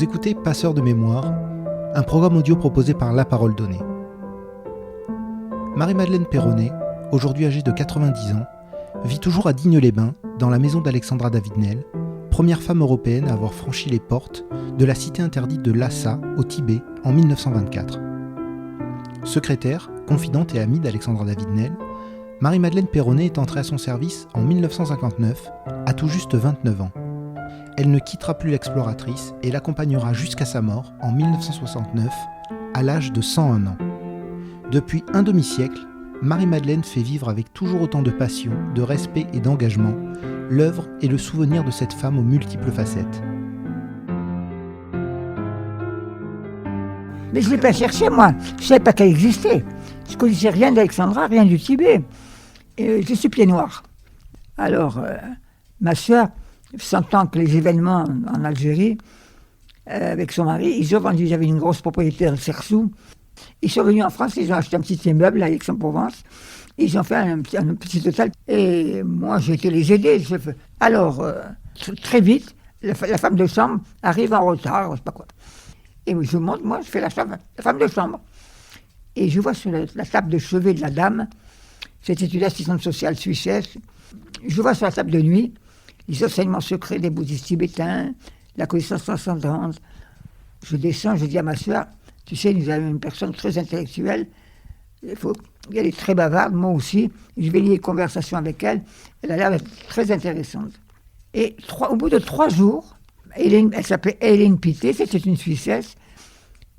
Vous écoutez Passeur de mémoire, un programme audio proposé par La Parole Donnée. Marie-Madeleine Peyronnet, aujourd'hui âgée de 90 ans, vit toujours à Digne-les-Bains, dans la maison d'Alexandra David-Néel, première femme européenne à avoir franchi les portes de la cité interdite de Lhasa, au Tibet, en 1924. Secrétaire, confidente et amie d'Alexandra David-Néel, Marie-Madeleine Peyronnet est entrée à son service en 1959, à tout juste 29 ans. Elle ne quittera plus l'exploratrice et l'accompagnera jusqu'à sa mort en 1969, à l'âge de 101 ans. Depuis un demi-siècle, Marie-Madeleine fait vivre avec toujours autant de passion, de respect et d'engagement l'œuvre et le souvenir de cette femme aux multiples facettes. Mais je ne l'ai pas cherché, moi. Je ne savais pas qu'elle existait. Je ne connaissais rien d'Alexandra, rien du Tibet. Et je suis pied noir. Alors, ma sœur, sentant que les événements en Algérie, avec son mari, ils ont vendu, j'avais une grosse propriété dans Sersou. Ils sont venus en France, ils ont acheté un petit immeuble à Aix-en-Provence. Ils ont fait un petit hôtel. Et moi, j'ai été les aider. Alors, très vite, la femme de chambre arrive en retard, je ne sais pas quoi. Et je monte, moi, je fais la femme de chambre. Et je vois sur la table de chevet de la dame, c'était une assistante sociale suissesse, je vois sur la table de nuit les enseignements secrets des bouddhistes tibétains, la connaissance transcendante. Je descends, je dis à ma soeur, tu sais, nous avons une personne très intellectuelle, elle est très bavarde, moi aussi, je vais lier une conversation avec elle, elle a l'air très intéressante. Et au bout de 3 jours, elle s'appelait Hélène Pité, c'était une Suissesse,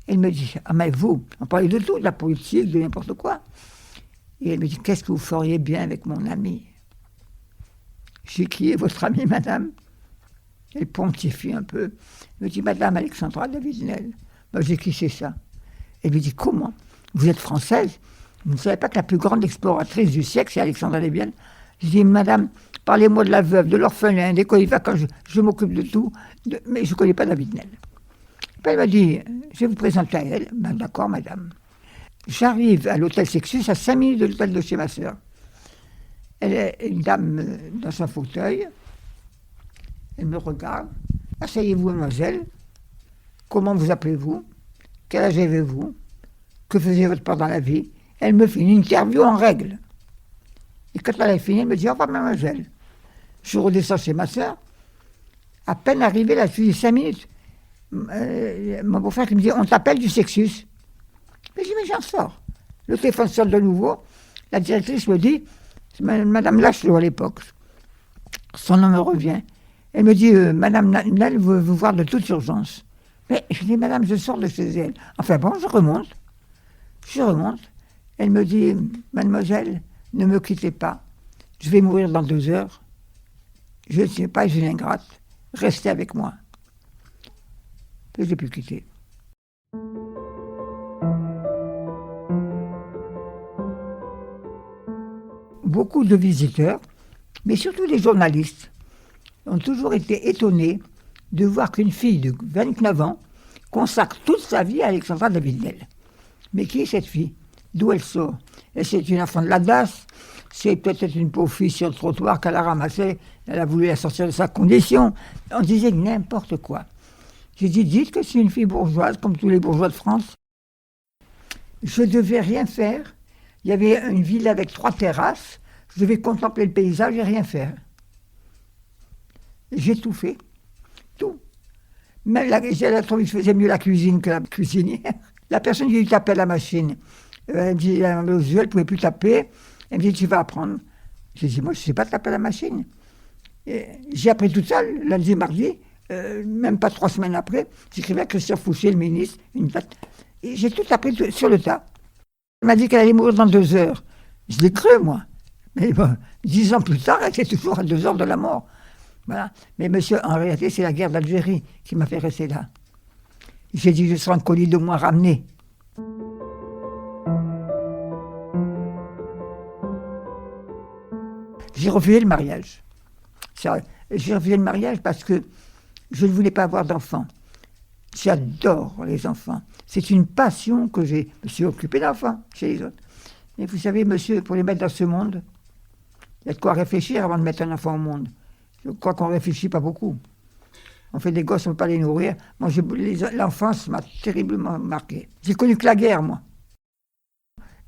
elle me dit, ah mais vous, on parlait de tout, de la politique, de n'importe quoi. Et elle me dit, qu'est-ce que vous feriez bien avec mon ami? J'ai qui est votre ami, madame? Elle pontifie un peu. Elle me dit, madame Alexandra David-Néel. Moi, j'ai qui c'est ça? Elle me dit, comment? Vous êtes française? Vous ne savez pas que la plus grande exploratrice du siècle, c'est Alexandra David-Néel? Je dis, madame, parlez-moi de la veuve, de l'orphelin, des colivats, quand je m'occupe de tout, mais je ne connais pas David-Néel. Elle m'a dit, je vais vous présenter à elle. Ben, d'accord, madame. J'arrive à l'hôtel Sexus, à 5 minutes de l'hôtel de chez ma sœur. Elle est une dame dans son fauteuil. Elle me regarde. Asseyez-vous, mademoiselle. Comment vous appelez-vous? Quel âge avez-vous? Que faisiez votre père dans la vie? Elle me fait une interview en règle. Et quand elle a fini, elle me dit, au revoir, mademoiselle. Je redescends chez ma sœur. À peine arrivé, là, je suis 5 minutes. Mon beau-frère qui me dit, on t'appelle du Sexus. Mais je dis, mais j'en sors. Le téléphone sonne de nouveau. La directrice me dit, Madame Lachelot à l'époque, son nom me revient. Elle me dit, Madame Nel veut vous voir de toute urgence. Mais je dis, Madame, je sors de chez elle. Enfin bon, je remonte. Elle me dit, Mademoiselle, ne me quittez pas. Je vais mourir dans 2 heures. Je ne sais pas, j'ai une ingrate. Restez avec moi. Et je l'ai pu quitter. Beaucoup de visiteurs, mais surtout les journalistes, ont toujours été étonnés de voir qu'une fille de 29 ans consacre toute sa vie à Alexandra David-Néel. Mais qui est cette fille? D'où elle sort? Et c'est une enfant de la DAS, c'est peut-être une pauvre fille sur le trottoir qu'elle a ramassée, elle a voulu la sortir de sa condition. On disait n'importe quoi. J'ai dit, dites que c'est une fille bourgeoise, comme tous les bourgeois de France. Je ne devais rien faire. Il y avait une ville avec 3 terrasses. Je devais contempler le paysage et rien faire. J'ai tout fait. Tout. Même j'ai trouvé que je faisais mieux la cuisine que la cuisinière. La personne qui lui tapait la machine, elle me dit, elle ne pouvait plus taper. Elle me dit, tu vas apprendre. J'ai dit, moi, je ne sais pas taper la machine. Et j'ai appris tout ça, lundi, mardi. Même pas 3 semaines après, j'écrivais à Christian Fouché, le ministre, une date. Et j'ai tout appris sur le tas. Elle m'a dit qu'elle allait mourir dans 2 heures. Je l'ai cru, moi. Mais bon, 10 ans plus tard, elle était toujours à 2 heures de la mort. Voilà. Mais monsieur, en réalité, c'est la guerre d'Algérie qui m'a fait rester là. J'ai dit, je serai un colis de moins ramené. J'ai refusé le mariage. J'ai refusé le mariage parce que je ne voulais pas avoir d'enfants. J'adore les enfants. C'est une passion que j'ai. Je me suis occupé d'enfants chez les autres. Mais vous savez, monsieur, pour les mettre dans ce monde, il y a de quoi réfléchir avant de mettre un enfant au monde. Je crois qu'on ne réfléchit pas beaucoup. On fait des gosses, on ne peut pas les nourrir. Moi, l'enfance m'a terriblement marqué. J'ai connu que la guerre, moi.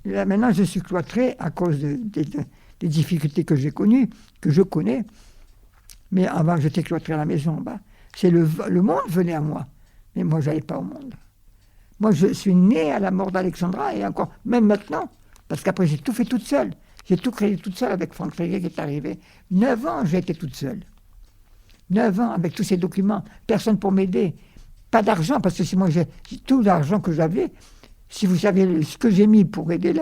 Là, maintenant, je suis cloîtré à cause des difficultés que j'ai connues, que je connais. Mais avant, j'étais cloîtré à la maison en bas. C'est le monde venait à moi. Mais moi, je n'allais pas au monde. Moi, je suis né à la mort d'Alexandra, et encore, même maintenant, parce qu'après, j'ai tout fait toute seule. J'ai tout créé toute seule avec Franck Tréguier qui est arrivé. 9 ans, j'ai été toute seule. 9 ans, avec tous ces documents. Personne pour m'aider. Pas d'argent, parce que si moi, j'ai tout l'argent que j'avais, si vous savez ce que j'ai mis pour aider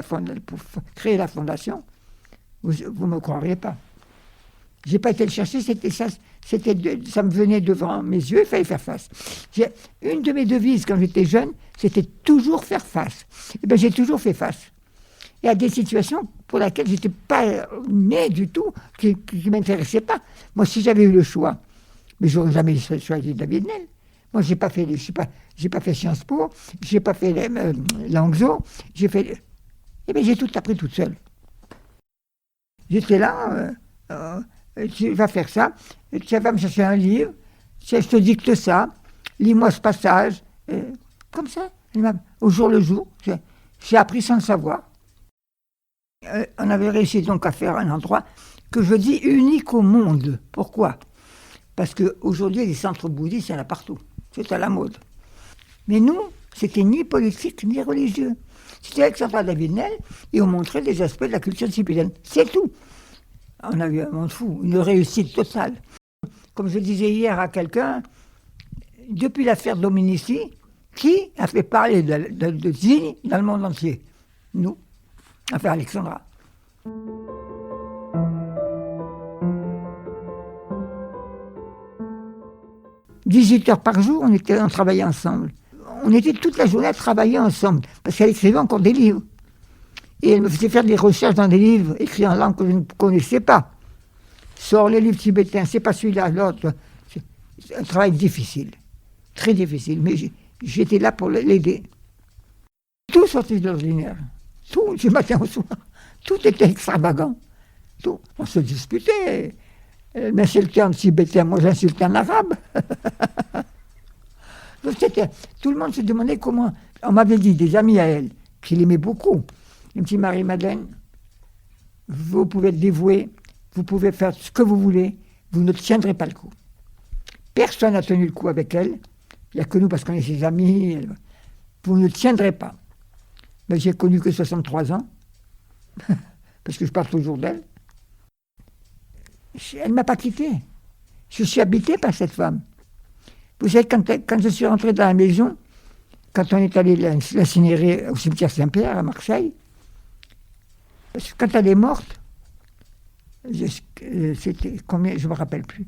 pour créer la fondation, vous ne me croiriez pas. J'ai pas été le chercher, ça me venait devant mes yeux, il fallait faire face. Une de mes devises quand j'étais jeune, c'était toujours faire face. Et bien j'ai toujours fait face. Et à des situations pour lesquelles j'étais pas né du tout, qui ne m'intéressaient pas. Moi, si j'avais eu le choix, mais j'aurais jamais choisi David Nel. Moi, j'ai pas fait Sciences Po, j'ai pas fait l'Angso, j'ai tout appris toute seule. J'étais là. Tu vas faire ça, tu vas me chercher un livre, je te dicte ça, lis-moi ce passage, comme ça, au jour le jour, j'ai appris sans le savoir. On avait réussi donc à faire un endroit que je dis unique au monde. Pourquoi ? Parce qu'aujourd'hui, les centres bouddhistes, il y en a partout, c'est à la mode. Mais nous, c'était ni politique ni religieux. C'était Alexandra David-Nel et on montrait des aspects de la culture tibétaine, c'est tout. On a eu un monde fou, une réussite totale. Comme je disais hier à quelqu'un, depuis l'affaire Dominici, qui a fait parler de Zini dans le monde entier ? Nous, enfin Alexandra. 18 heures par jour, on travaillait ensemble. On était toute la journée à travailler ensemble, parce qu'elle écrivait encore des livres. Et elle me faisait faire des recherches dans des livres écrits en langue que je ne connaissais pas. Sors les livres tibétains, c'est pas celui-là, l'autre. C'est un travail difficile, très difficile, mais j'étais là pour l'aider. Tout sortait de l'ordinaire, tout, du matin au soir, tout était extravagant. Tout. On se disputait. Elle m'insultait en tibétain, moi j'insultais en arabe. Tout le monde se demandait comment. On m'avait dit, des amis à elle, qui l'aimaient beaucoup. Il me dit, Marie-Madeleine, vous pouvez être dévouée, vous pouvez faire ce que vous voulez, vous ne tiendrez pas le coup. Personne n'a tenu le coup avec elle, il n'y a que nous parce qu'on est ses amis, vous ne tiendrez pas. Mais j'ai connu que 63 ans, parce que je parle toujours d'elle. Elle ne m'a pas quitté. Je suis habité par cette femme. Vous savez, quand je suis rentré dans la maison, quand on est allé l'incinérer au cimetière Saint-Pierre à Marseille, parce que quand elle est morte, c'était combien, je ne me rappelle plus,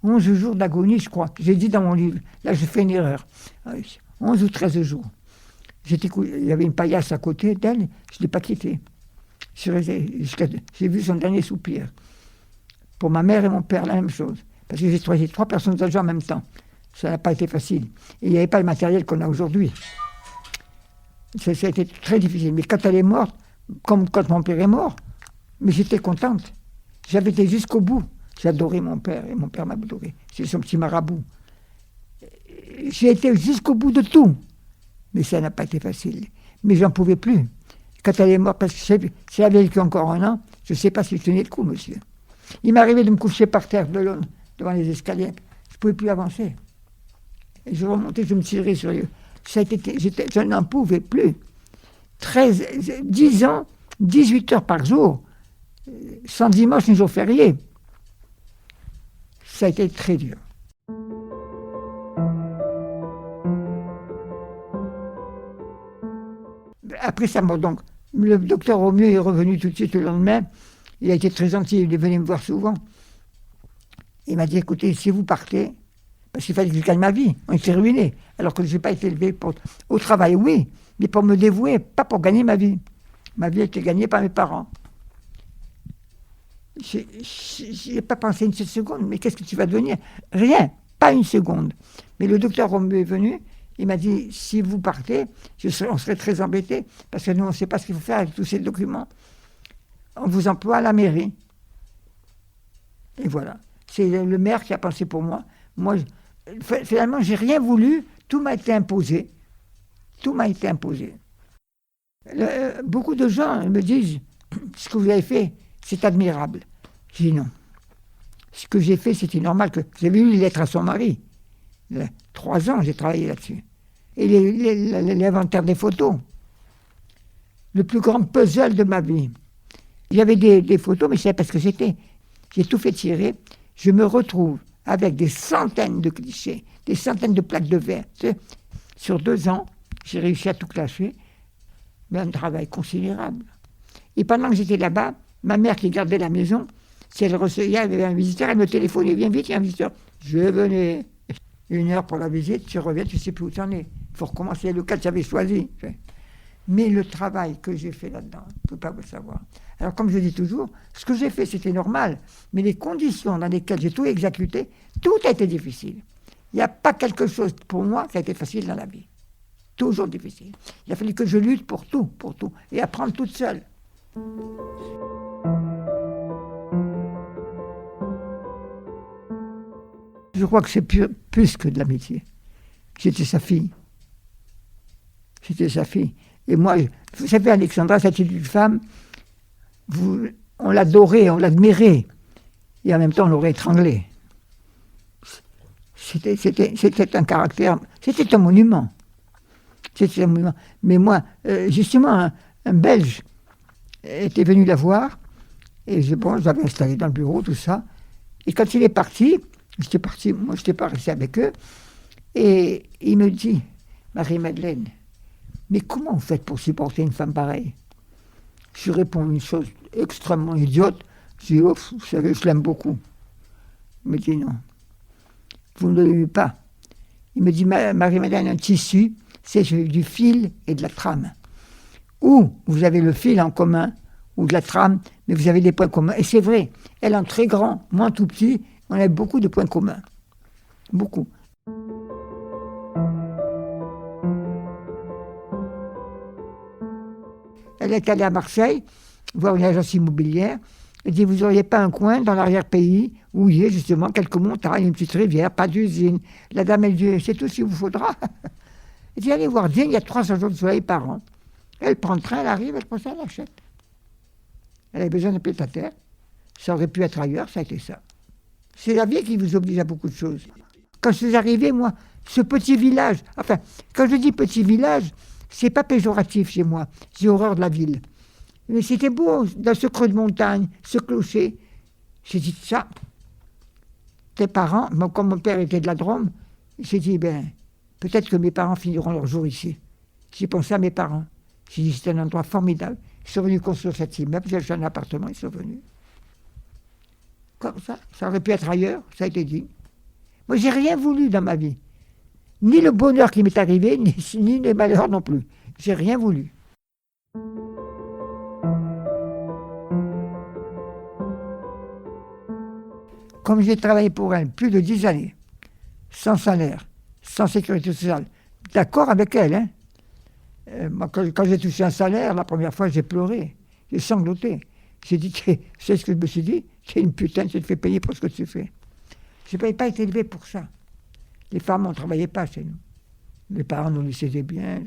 11 jours d'agonie, je crois. J'ai dit dans mon livre, là je fais une erreur, 11 ou 13 jours. Il y avait une paillasse à côté d'elle, je ne l'ai pas quittée. J'ai vu son dernier soupir. Pour ma mère et mon père, la même chose. Parce que j'ai choisi 3 personnes âgées en même temps. Ça n'a pas été facile. Et il n'y avait pas le matériel qu'on a aujourd'hui. Ça a été très difficile. Mais quand elle est morte, comme quand mon père est mort, mais j'étais contente. J'avais été jusqu'au bout. J'adorais mon père et mon père m'adorait. C'est son petit marabout. J'ai été jusqu'au bout de tout. Mais ça n'a pas été facile. Mais j'en pouvais plus. Quand elle est morte, parce que si elle avait vécu encore un an, je ne sais pas si je tenais le coup, monsieur. Il m'arrivait de me coucher par terre devant les escaliers. Je ne pouvais plus avancer. Et je remontais, je me tirais sur eux. Je n'en pouvais plus. 10 ans, 18 heures par jour, sans dimanche ni jour férié. Ça a été très dur. Après sa mort, donc, le docteur Romieux est revenu tout de suite le lendemain. Il a été très gentil, il est venu me voir souvent. Il m'a dit, écoutez, si vous partez, parce qu'il fallait que je gagne ma vie, on était ruinés. Alors que je n'ai pas été élevé au travail, oui, mais pour me dévouer, pas pour gagner ma vie. Ma vie a été gagnée par mes parents. Je n'ai pas pensé une seule seconde, mais qu'est-ce que tu vas devenir ? Rien, pas une seconde. Mais le docteur Romieux est venu, il m'a dit, si vous partez, on serait très embêtés, parce que nous, on ne sait pas ce qu'il faut faire avec tous ces documents. On vous emploie à la mairie. Et voilà. C'est le maire qui a pensé pour moi. Moi, finalement, j'ai rien voulu, tout m'a été imposé. Tout m'a été imposé. Beaucoup de gens me disent, ce que vous avez fait, c'est admirable. Je dis non. Ce que j'ai fait, c'était normal. Vous avez lu les lettres à son mari. 3 ans, j'ai travaillé là-dessus. Et l'inventaire des photos. Le plus grand puzzle de ma vie. Il y avait des photos, mais je ne savais pas ce que c'était. J'ai tout fait tirer. Je me retrouve avec des centaines de clichés, des centaines de plaques de verre. Sur 2 ans, j'ai réussi à tout clasher. Mais un travail considérable. Et pendant que j'étais là-bas, ma mère qui gardait la maison, si elle recevait, il y avait un visiteur, elle me téléphonait, viens vite, il y a un visiteur. Je venais. 1 heure pour la visite, tu reviens, tu ne sais plus où tu en es. Il faut recommencer le cas que j'avais choisi. Mais le travail que j'ai fait là-dedans, je ne peux pas vous le savoir. Alors, comme je dis toujours, ce que j'ai fait, c'était normal. Mais les conditions dans lesquelles j'ai tout exécuté, tout a été difficile. Il n'y a pas quelque chose pour moi qui a été facile dans la vie. Toujours difficile. Il a fallu que je lutte pour tout, et apprendre toute seule. Je crois que c'est plus que de l'amitié. J'étais sa fille. Et moi, vous savez, Alexandra, c'était une femme, on l'adorait, on l'admirait, et en même temps, on l'aurait étranglée. C'était un caractère, c'était un monument. Mais moi, justement, un Belge était venu la voir, et je l'avais installé dans le bureau, tout ça. Et quand il est parti, moi je n'étais pas resté avec eux, et il me dit, Marie-Madeleine, mais comment vous faites pour supporter une femme pareille? Je lui réponds une chose extrêmement idiote, je dis, oh, vous savez, je l'aime beaucoup. Il me dit, non, vous ne l'aimez pas. Il me dit, Marie-Madeleine, un tissu, c'est du fil et de la trame. Ou vous avez le fil en commun, ou de la trame, mais vous avez des points communs. Et c'est vrai, elle en très grand, moi en tout petit, on a beaucoup de points communs. Beaucoup. Elle est allée à Marseille, voir une agence immobilière. Elle dit, vous n'auriez pas un coin dans l'arrière-pays où il y a justement quelques montagnes, une petite rivière, pas d'usine. La dame, elle dit, c'est tout ce qu'il vous faudra. Elle dit, allez voir Dieu, il y a 300 jours de soleil par an. Elle prend le train, elle arrive, elle prend ça, elle achète. Elle avait besoin de pied à terre. Ça aurait pu être ailleurs, ça a été ça. C'est la vie qui vous oblige à beaucoup de choses. Quand je suis arrivé, moi, ce petit village, enfin, quand je dis petit village, c'est pas péjoratif chez moi, j'ai horreur de la ville. Mais c'était beau, dans ce creux de montagne, ce clocher. J'ai dit, ça, tes parents, comme mon père était de la Drôme, j'ai dit, peut-être que mes parents finiront leur jour ici. J'ai pensé à mes parents. J'ai dit, c'est un endroit formidable. Ils sont venus construire cet immeuble, j'ai acheté un appartement, ils sont venus. Comme ça aurait pu être ailleurs, ça a été dit. Moi, j'ai rien voulu dans ma vie. Ni le bonheur qui m'est arrivé, ni les malheurs non plus. J'ai rien voulu. Comme j'ai travaillé pour elle plus de 10 années, sans salaire, sans sécurité sociale, d'accord avec elle, hein. Moi, quand j'ai touché un salaire, la première fois, j'ai pleuré, j'ai sangloté. J'ai dit, c'est ce que je me suis dit, c'est une putain, tu te fais payer pour ce que tu fais. Je n'ai pas été élevé pour ça. Les femmes, on ne travaillait pas chez nous. Les parents nous laissaient bien.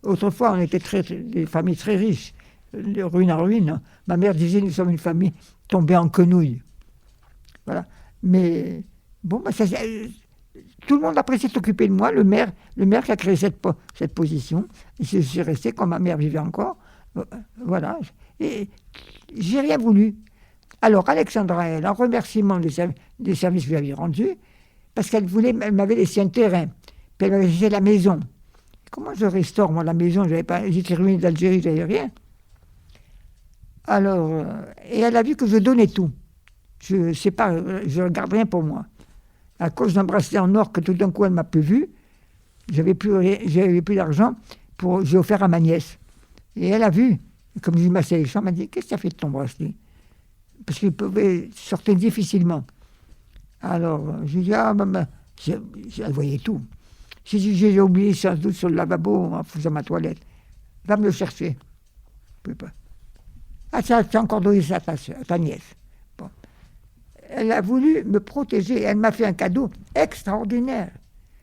Autrefois, on était des familles très riches, de ruine en ruine. Ma mère disait, nous sommes une famille tombée en quenouille. Voilà. Mais bon, tout le monde après s'est occupé de moi, le maire qui a créé cette position. Et je suis resté quand ma mère vivait encore. Voilà. Et j'ai rien voulu. Alors, Alexandra, elle, en remerciement des services que j'avais rendus, parce qu'elle m'avait laissé un terrain, puis elle m'avait laissé la maison. Comment je restaure, moi, la maison? J'étais ruiné d'Algérie, j'avais rien. Alors, et elle a vu que je donnais tout. Je ne garde rien pour moi. À cause d'un bracelet en or que tout d'un coup elle m'a plus vu, j'avais plus d'argent, j'ai offert à ma nièce. Et elle a vu, et comme je lui massais les champs, elle m'a dit, qu'est-ce que tu as fait de ton bracelet? Parce qu'il pouvait sortir difficilement. Alors, je lui ai dit, maman, elle voyait tout. J'ai oublié sans doute sur le lavabo en faisant ma toilette. Va me le chercher. Je ne peux pas. Ah, tu as encore donné ça à ta nièce. Bon. elle a voulu me protéger. Elle m'a fait un cadeau extraordinaire.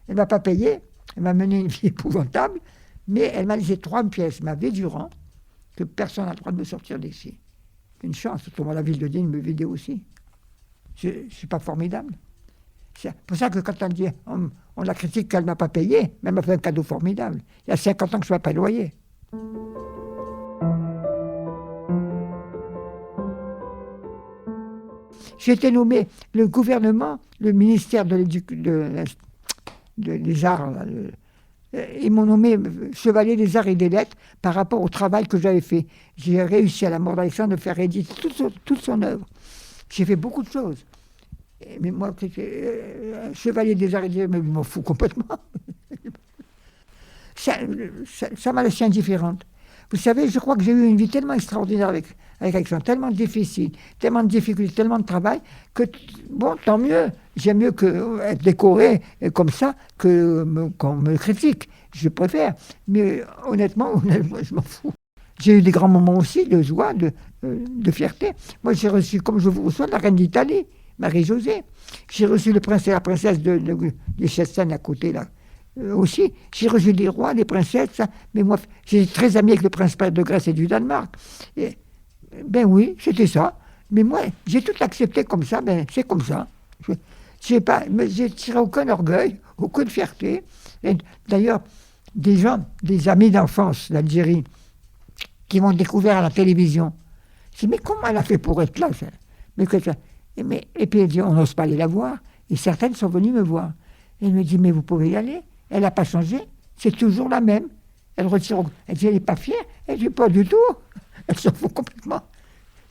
Elle ne m'a pas payé, elle m'a mené une vie épouvantable, mais elle m'a laissé 3 pièces, ma vie durant, que personne n'a le droit de me sortir d'ici. Une chance, autrement la ville de Digne me vidait aussi. Je ne suis pas formidable. C'est pour ça que quand on dit, on la critique qu'elle ne m'a pas payé, mais elle m'a fait un cadeau formidable. Il y a 50 ans que je ne paye pas le loyer. J'ai été nommé, le gouvernement, le ministère des Arts, là, ils m'ont nommé chevalier des Arts et des Lettres par rapport au travail que j'avais fait. J'ai réussi à la mort d'Alexandre de faire éditer toute son œuvre. J'ai fait beaucoup de choses. Mais moi, chevalier des Arts et des Lettres, mais je m'en fous complètement. Ça m'a laissé indifférente. Vous savez, je crois que j'ai eu une vie tellement extraordinaire avec Alexandre, tellement difficile, tellement de difficultés, tellement de travail, que, bon, tant mieux. J'aime mieux être décoré comme ça qu'on me critique. Je préfère. Mais honnêtement, je m'en fous. J'ai eu des grands moments aussi de joie, de fierté. Moi, j'ai reçu, comme je vous reçois, la reine d'Italie, Marie-Josée. J'ai reçu le prince et la princesse de Liechtenstein à côté, là. Aussi, j'ai reçu des rois, des princesses, ça. Mais moi, j'étais très ami avec le prince de Grèce et du Danemark. Et, ben oui, c'était ça. Mais moi, j'ai tout accepté comme ça, ben c'est comme ça. Je n'ai tiré aucun orgueil, aucune fierté. Et d'ailleurs, des amis d'enfance d'Algérie, qui m'ont découvert à la télévision, je dis, mais comment elle a fait pour être là, ça? Et puis elle dit, on n'ose pas aller la voir. Et certaines sont venues me voir. Et elle me dit, mais vous pouvez y aller. Elle n'a pas changé, c'est toujours la même. Elle retire, elle dit, elle n'est pas fière. Elle dit, pas du tout. Elle s'en fout complètement.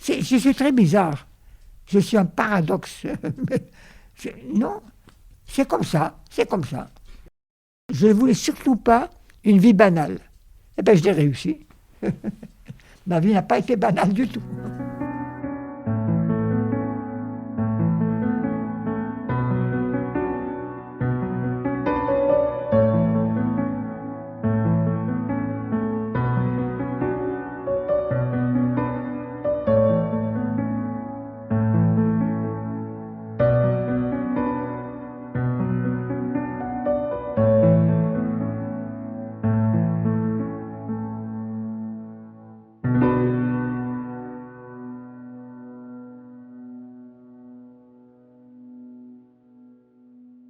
Je suis très bizarre. Je suis un paradoxe. Non, c'est comme ça, c'est comme ça. Je ne voulais surtout pas une vie banale. Eh bien, je l'ai réussi. Ma vie n'a pas été banale du tout.